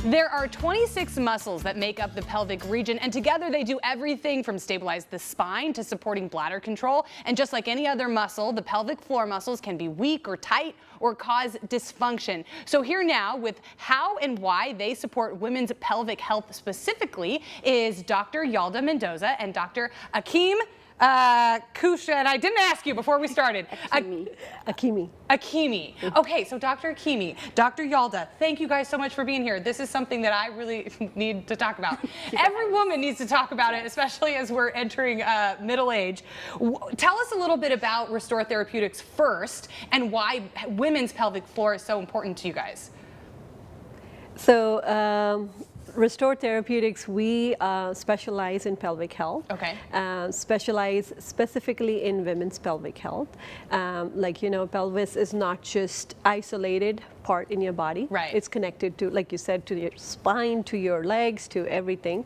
There are 26 muscles that make up the pelvic region, and together they do everything from stabilize the spine to supporting bladder control. And just like any other muscle, the pelvic floor muscles can be weak or tight or cause dysfunction. So here now with how and why they support women's pelvic health specifically is Dr. Yalda Mendoza and Dr. Akim Kusha, and I didn't ask you before we started. Akimi. Okay, so Dr. Akimi, Dr. Yalda, thank you guys so much for being here. This is something that I really need to talk about. Every woman needs to talk about it, especially as we're entering middle age. Tell us a little bit about Restore Therapeutics first and why women's pelvic floor is so important to you guys. So, Restore Therapeutics, we specialize in pelvic health. Okay. Specialize specifically in women's pelvic health. Like, you know, pelvis is not just isolated part in your body. Right. It's connected to, like you said, to your spine, to your legs, to everything.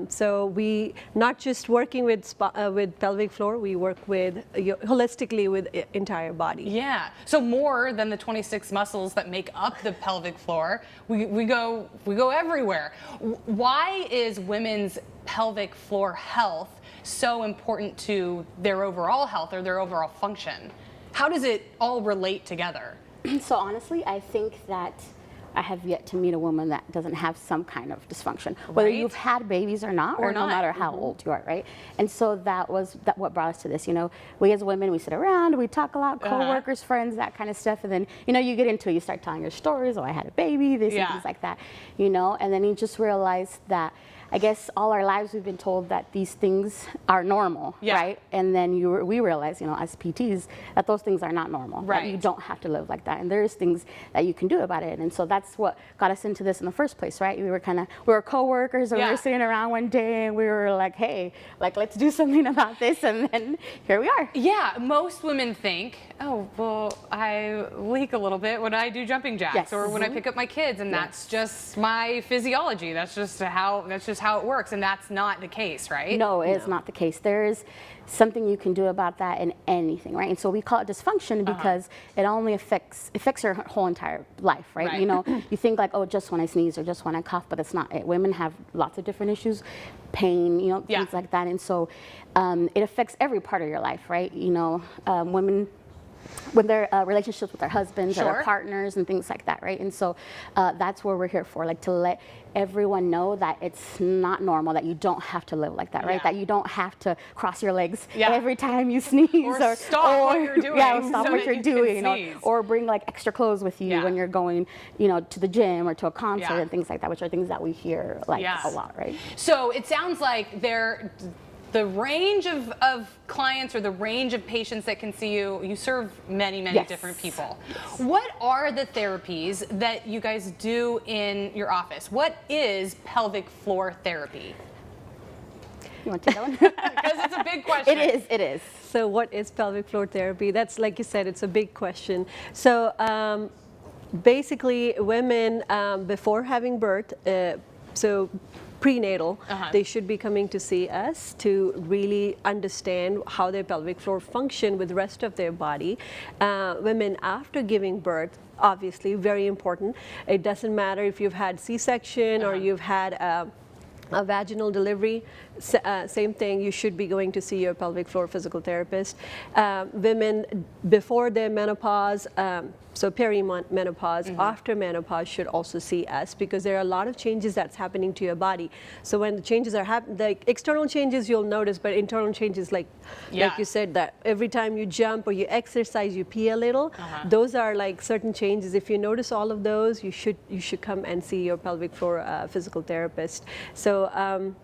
So we not just working with pelvic floor, we work with holistically with entire body. Yeah. So more than the 26 muscles that make up the pelvic floor, we go everywhere. Why is women's pelvic floor health so important to their overall health or their overall function? How does it all relate together? So honestly, I think that I have yet to meet a woman that doesn't have some kind of dysfunction, whether you've had babies or not, or no matter how old you are, right? And so that was what brought us to this. You know, we as women, we sit around, we talk a lot, co-workers, friends, that kind of stuff, and then, you know, you get into it, you start telling your stories, oh, I had a baby, and things like that, you know, and then you just realize that I guess all our lives we've been told that these things are normal, right? And then we realize, you know, as PTs, that those things are not normal. Right. That you don't have to live like that, and there's things that you can do about it. And so that's what got us into this in the first place, right? We were co-workers, and we were sitting around one day, and we were like, hey, like let's do something about this, and then here we are. Yeah, most women think, oh, well, I leak a little bit when I do jumping jacks or when I pick up my kids, and that's just my physiology. That's just how it works, and that's not the case, right? No, it's not the case. There is something you can do about that in anything, right? And so we call it dysfunction because it only affects your whole entire life, right? You know, you think like, oh, just when I sneeze or just when I cough, but it's not it. Women have lots of different issues, pain, you know, things like that, and so it affects every part of your life, right? You know, women with their relationships with their husbands or their partners and things like that, right? And so that's what we're here for, like to let everyone know that it's not normal, that you don't have to live like that, right? That you don't have to cross your legs every time you sneeze, or stop what you're doing, stop what you're doing, or bring like extra clothes with you when you're going, you know, to the gym or to a concert and things like that, which are things that we hear like a lot, right? So it sounds like the range of clients or the range of patients that can see you, you serve many different people. What are the therapies that you guys do in your office? What is pelvic floor therapy? You want to take that one? Because it's a big question. It is. So what is pelvic floor therapy? That's, like you said, it's a big question. So basically women before having birth, so prenatal, they should be coming to see us to really understand how their pelvic floor function with the rest of their body. Women after giving birth, obviously very important. It doesn't matter if you've had C-section or you've had a vaginal delivery, same thing, you should be going to see your pelvic floor physical therapist. Women before their menopause, so perimenopause, after menopause should also see us because there are a lot of changes that's happening to your body. So when the changes are happening, the external changes you'll notice, but internal changes like you said, that every time you jump or you exercise, you pee a little, those are like certain changes. If you notice all of those, you should come and see your pelvic floor physical therapist. So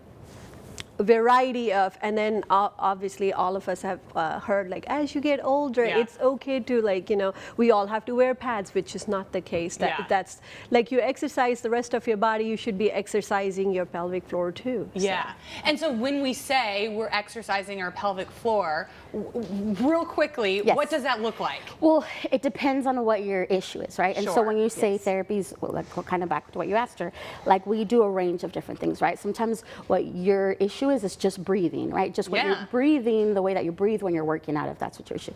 variety of, and then obviously all of us have heard like as you get older it's okay to, like, you know, we all have to wear pads, which is not the case. That's like you exercise the rest of your body, you should be exercising your pelvic floor too. And so when we say we're exercising our pelvic floor, Real quickly, Yes. what does that look like? Well, it depends on what your issue is, right? And so Sure. when you say therapies, well, like kind of back to what you asked her, like we do a range of different things, right? Sometimes what your issue is just breathing, right? Just when you're breathing, the way that you breathe when you're working out, if that's what your issue.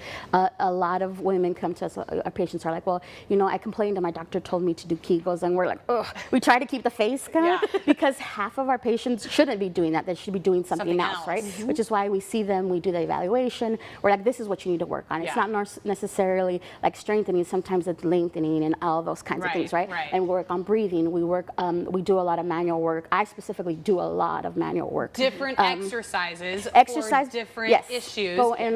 A lot of women come to us, our patients are like, well, you know, I complained and my doctor told me to do Kegels, and we're like, ugh. We try to keep the face kind of, because half of our patients shouldn't be doing that. They should be doing something else, right? Which is why we see them, we do the evaluation. We're like, this is what you need to work on. It's not necessarily like strengthening. Sometimes it's lengthening and all those kinds of things, right? And work on breathing. We work. We do a lot of manual work. I specifically do a lot of manual work. Different exercises for different issues. Go and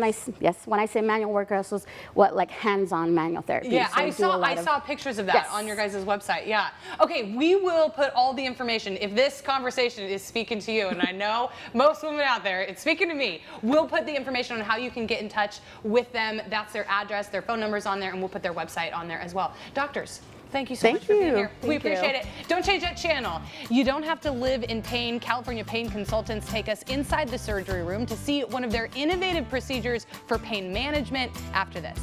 when I say manual work, also what like hands-on manual therapy. Yeah, so I saw pictures of that on your guys' website. Yeah. Okay, we will put all the information. If this conversation is speaking to you, and I know most women out there, it's speaking to me, we'll put the information on how you can get in touch with them. That's their address, their phone numbers on there, and we'll put their website on there as well. Doctors, thank you so much for being here. We appreciate it. Don't change that channel. You don't have to live in pain. California Pain Consultants take us inside the surgery room to see one of their innovative procedures for pain management after this.